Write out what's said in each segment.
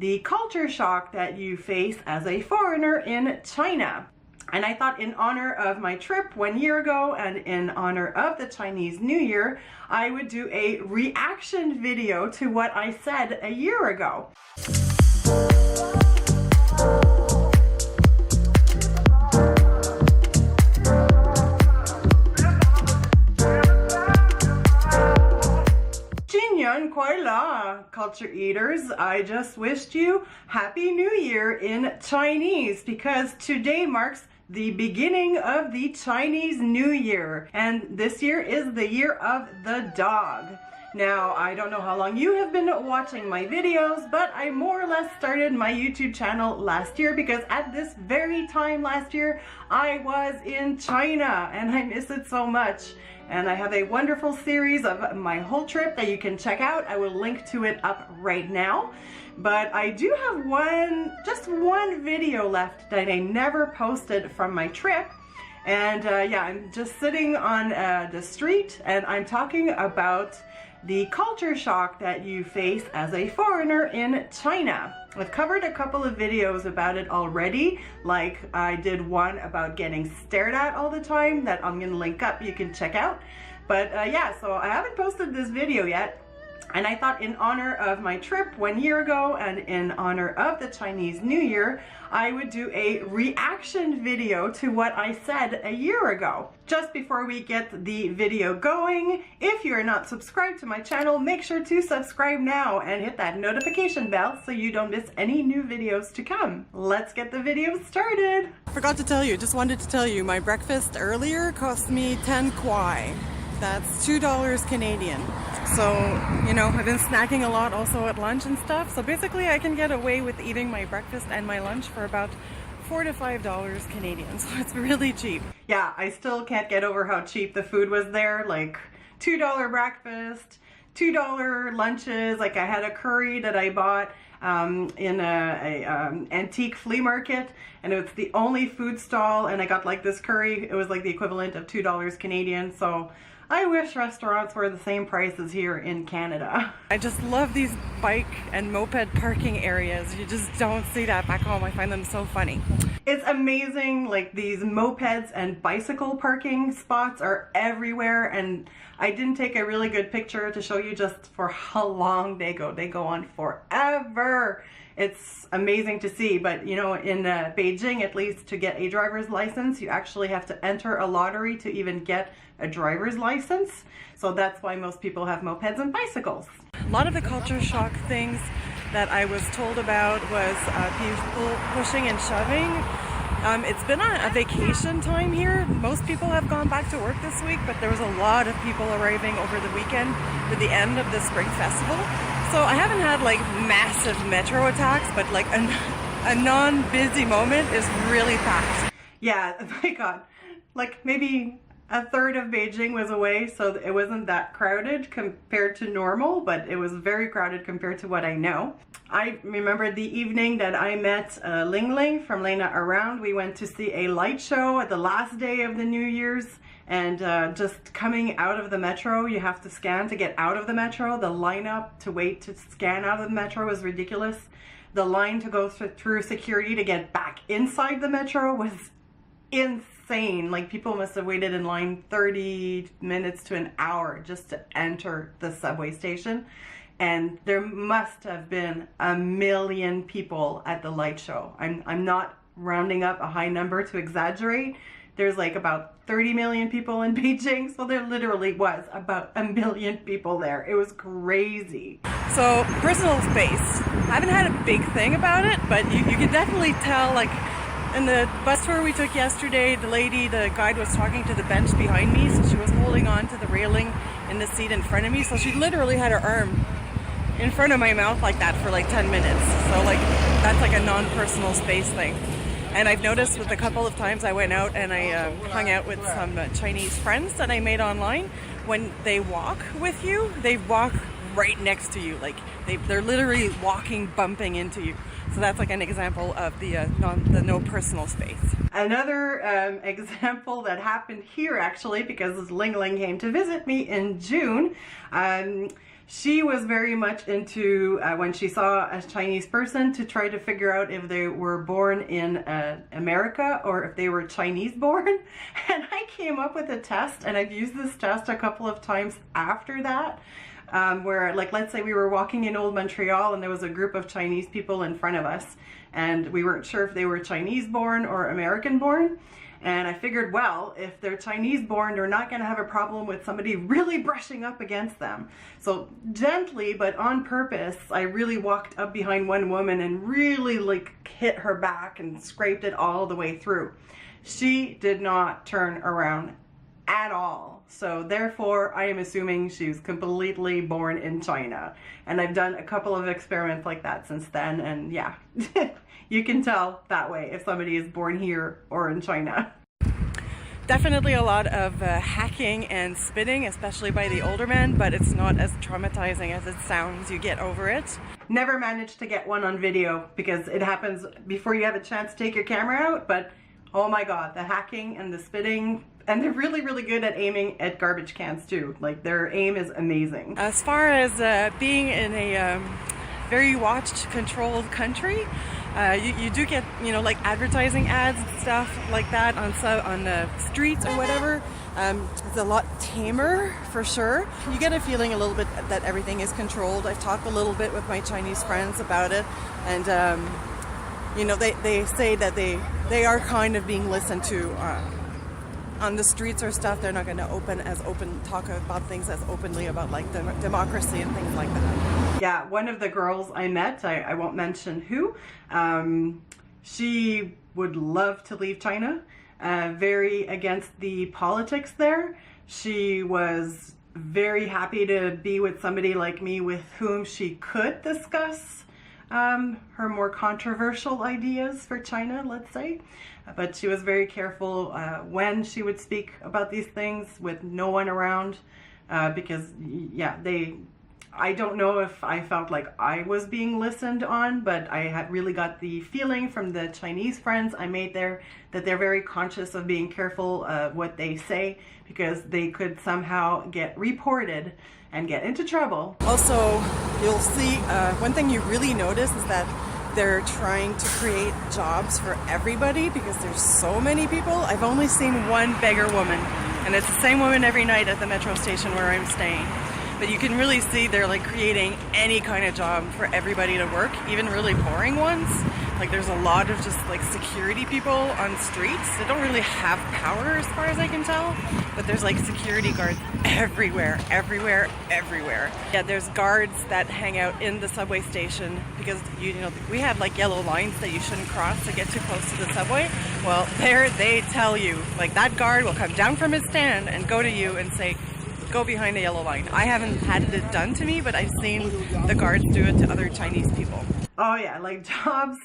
the culture shock that you face as a foreigner in China. And I thought in honor of my trip 1 year ago and in honor of the Chinese New Year, I would do a reaction video to what I said a year ago. Culture eaters, I just wished you Happy New Year in Chinese, because today marks the beginning of the Chinese New Year, and this year is the year of the dog. Now, I don't know how long you have been watching my videos, but I more or less started my YouTube channel last year because at this very time last year, I was in China and I miss it so much. And I have a wonderful series of my whole trip that you can check out. I will link to it up right now. But I do have just one video left that I never posted from my trip. And yeah, I'm just sitting on the street and I'm talking about the culture shock that you face as a foreigner in China. I've covered a couple of videos about it already, like I did one about getting stared at all the time that I'm gonna link up, you can check out. But yeah, so I haven't posted this video yet. And I thought in honor of my trip 1 year ago and in honor of the Chinese New Year, I would do a reaction video to what I said a year ago. Just before we get the video going, if you're not subscribed to my channel, make sure to subscribe now and hit that notification bell so you don't miss any new videos to come. Let's get the video started. Forgot to tell you, just wanted to tell you, my breakfast earlier cost me 10 kwai. That's $2 Canadian. So, you know, I've been snacking a lot also at lunch and stuff. So basically I can get away with eating my breakfast and my lunch for about $4 to $5 Canadian. So it's really cheap. Yeah, I still can't get over how cheap the food was there. Like $2 breakfast, $2 lunches. Like I had a curry that I bought in a antique flea market, and it's the only food stall, and I got like this curry. It was like the equivalent of $2 Canadian. So I wish restaurants were the same price as here in Canada. I just love these bike and moped parking areas. You just don't see that back home. I find them so funny. It's amazing, like these mopeds and bicycle parking spots are everywhere, and I didn't take a really good picture to show you just for how long they go. They go on forever. It's amazing to see, but you know, in Beijing, at least, to get a driver's license, you actually have to enter a lottery to even get a driver's license. So that's why most people have mopeds and bicycles. A lot of the culture shock things that I was told about was people pushing and shoving. It's been a vacation time here. Most people have gone back to work this week, but there was a lot of people arriving over the weekend for the end of the spring festival. So I haven't had like massive metro attacks, but like a non-busy moment is really packed. Yeah, my God, like maybe a third of Beijing was away, so it wasn't that crowded compared to normal, but it was very crowded compared to what I know. I remember the evening that I met Ling Ling from Lena Around. We went to see a light show at the last day of the New Year's, and just coming out of the metro, you have to scan to get out of the metro. The lineup to wait to scan out of the metro was ridiculous. The line to go through security to get back inside the metro was insane. Like people must have waited in line 30 minutes to an hour just to enter the subway station. And there must have been 1 million people at the light show. I'm not rounding up a high number to exaggerate. There's like about 30 million people in Beijing, so there literally was about 1 million people there. It was crazy. So personal space. I haven't had a big thing about it, but you can definitely tell, like in the bus tour we took yesterday, the guide was talking to the bench behind me, so she was holding on to the railing in the seat in front of me, so she literally had her arm in front of my mouth like that for like 10 minutes. So like that's like a non-personal space thing. And I've noticed with a couple of times I went out and I hung out with some Chinese friends that I made online, when they walk with you, they walk right next to you. Like they're literally walking, bumping into you. So that's like an example of the no personal space. Another example that happened here actually, because Ling Ling came to visit me in June. She was very much into, when she saw a Chinese person, to try to figure out if they were born in America or if they were Chinese born. And I came up with a test, and I've used this test a couple of times after that, where, like, let's say we were walking in Old Montreal and there was a group of Chinese people in front of us, and we weren't sure if they were Chinese born or American born. And I figured, well, if they're Chinese born, they're not going to have a problem with somebody really brushing up against them. So gently, but on purpose, I really walked up behind one woman and really like hit her back and scraped it all the way through. She did not turn around at all. So therefore, I am assuming she's completely born in China. And I've done a couple of experiments like that since then. And yeah, you can tell that way if somebody is born here or in China. Definitely a lot of hacking and spitting, especially by the older men, but it's not as traumatizing as it sounds. You get over it. Never managed to get one on video because it happens before you have a chance to take your camera out, but oh my god, the hacking and the spitting. And they're really, really good at aiming at garbage cans too. Like, their aim is amazing. As far as being in a very watched, controlled country, you do get, you know, like advertising ads and stuff like that on the streets or whatever. It's a lot tamer for sure. You get a feeling a little bit that everything is controlled. I've talked a little bit with my Chinese friends about it, and you know, they say that they are kind of being listened to on the streets or stuff. They're not going to talk about things as openly about like democracy and things like that. Yeah, one of the girls I met, I won't mention who, she would love to leave China, very against the politics there. She was very happy to be with somebody like me with whom she could discuss her more controversial ideas for China, let's say. But she was very careful when she would speak about these things with no one around, because yeah, I don't know if I felt like I was being listened on, but I had really got the feeling from the Chinese friends I made there that they're very conscious of being careful what they say, because they could somehow get reported and get into trouble. Also, you'll see one thing you really notice is that they're trying to create jobs for everybody because there's so many people. I've only seen one beggar woman, and it's the same woman every night at the metro station where I'm staying. But you can really see they're like creating any kind of job for everybody to work, even really boring ones. Like, there's a lot of just like security people on streets. They don't really have power as far as I can tell, but there's like security guards everywhere. Yeah, there's guards that hang out in the subway station because you know we have like yellow lines that you shouldn't cross to get too close to the subway. Well, there they tell you, like, that guard will come down from his stand and go to you and say, go behind the yellow line. I haven't had it done to me, but I've seen the guards do it to other Chinese people. Oh yeah, like jobs.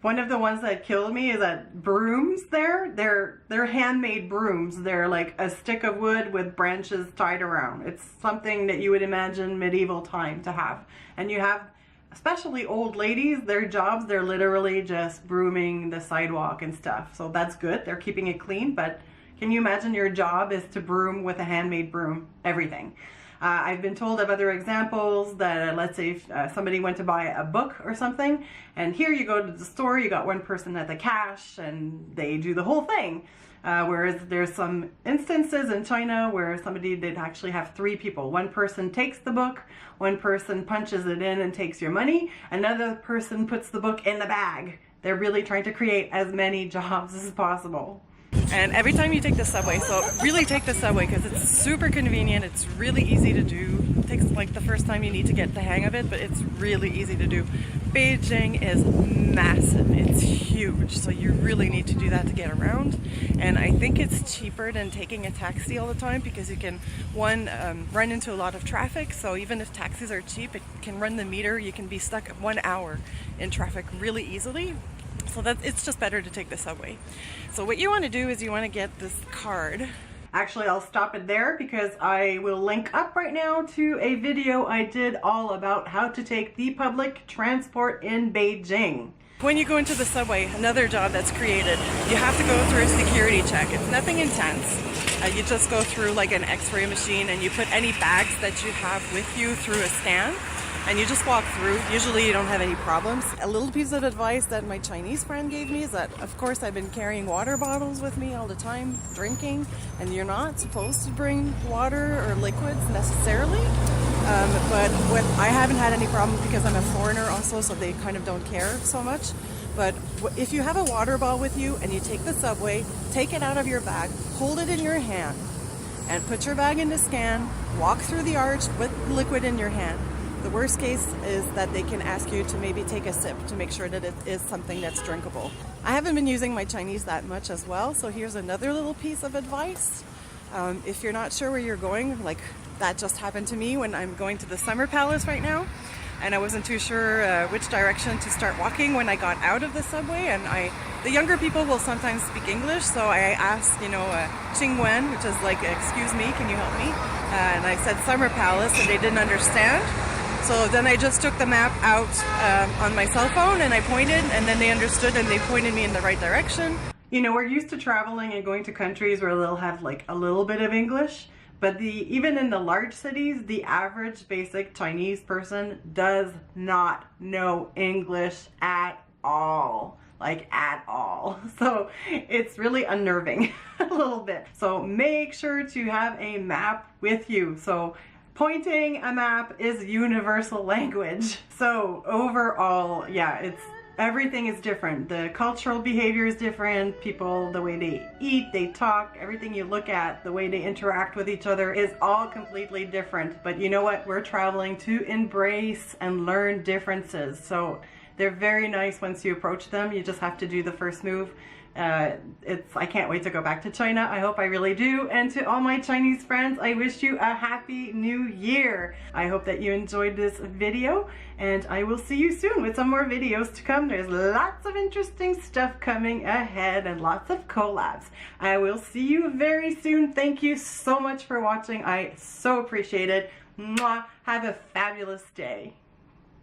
One of the ones that killed me is that brooms there. They're handmade brooms. They're like a stick of wood with branches tied around. It's something that you would imagine medieval time to have. And you have, especially old ladies, their jobs, they're literally just brooming the sidewalk and stuff. So that's good. They're keeping it clean, but can you imagine your job is to broom with a handmade broom? Everything. I've been told of other examples that, let's say if somebody went to buy a book or something, and here you go to the store, you got one person at the cash and they do the whole thing. Whereas there's some instances in China where somebody did actually have 3 people. One person takes the book, one person punches it in and takes your money, another person puts the book in the bag. They're really trying to create as many jobs as possible. And every time you take the subway, so really take the subway because it's super convenient, it's really easy to do. It takes like the first time you need to get the hang of it, but it's really easy to do. Beijing is massive, it's huge, so you really need to do that to get around. And I think it's cheaper than taking a taxi all the time because you can, one, run into a lot of traffic, so even if taxis are cheap, it can run the meter, you can be stuck 1 hour in traffic really easily. So it's just better to take the subway. So what you want to do is you want to get this card. Actually, I'll stop it there because I will link up right now to a video I did all about how to take the public transport in Beijing. When you go into the subway, another job that's created, you have to go through a security check. It's nothing intense. You just go through like an x-ray machine and you put any bags that you have with you through a stand and you just walk through. Usually you don't have any problems. A little piece of advice that my Chinese friend gave me is that, of course, I've been carrying water bottles with me all the time, drinking, and you're not supposed to bring water or liquids necessarily. But I haven't had any problem because I'm a foreigner also, so they kind of don't care so much. But if you have a water bottle with you and you take the subway, take it out of your bag, hold it in your hand, and put your bag in the scan, walk through the arch with liquid in your hand. The worst case is that they can ask you to maybe take a sip to make sure that it is something that's drinkable. I haven't been using my Chinese that much as well, so here's another little piece of advice. If you're not sure where you're going, like that just happened to me when I'm going to the Summer Palace right now, and I wasn't too sure which direction to start walking when I got out of the subway, and the younger people will sometimes speak English, so I asked, Qing Wen, which is like, excuse me, can you help me? And I said Summer Palace, and they didn't understand. So then I just took the map out on my cell phone and I pointed, and then they understood and they pointed me in the right direction. You know, we're used to traveling and going to countries where they'll have like a little bit of English, but even in the large cities, the average basic Chinese person does not know English at all. Like at all. So it's really unnerving a little bit. So make sure to have a map with you. So pointing a map is universal language. So overall, yeah, everything is different. The cultural behavior is different. People, the way they eat, they talk, everything you look at, the way they interact with each other is all completely different. But you know what? We're traveling to embrace and learn differences. So they're very nice once you approach them. You just have to do the first move. I can't wait to go back to China. I hope I really do. And to all my Chinese friends, I wish you a happy new year. I hope that you enjoyed this video, and I will see you soon with some more videos to come. There's lots of interesting stuff coming ahead and lots of collabs. I will see you very soon. Thank you so much for watching. I so appreciate it. Mwah. Have a fabulous day.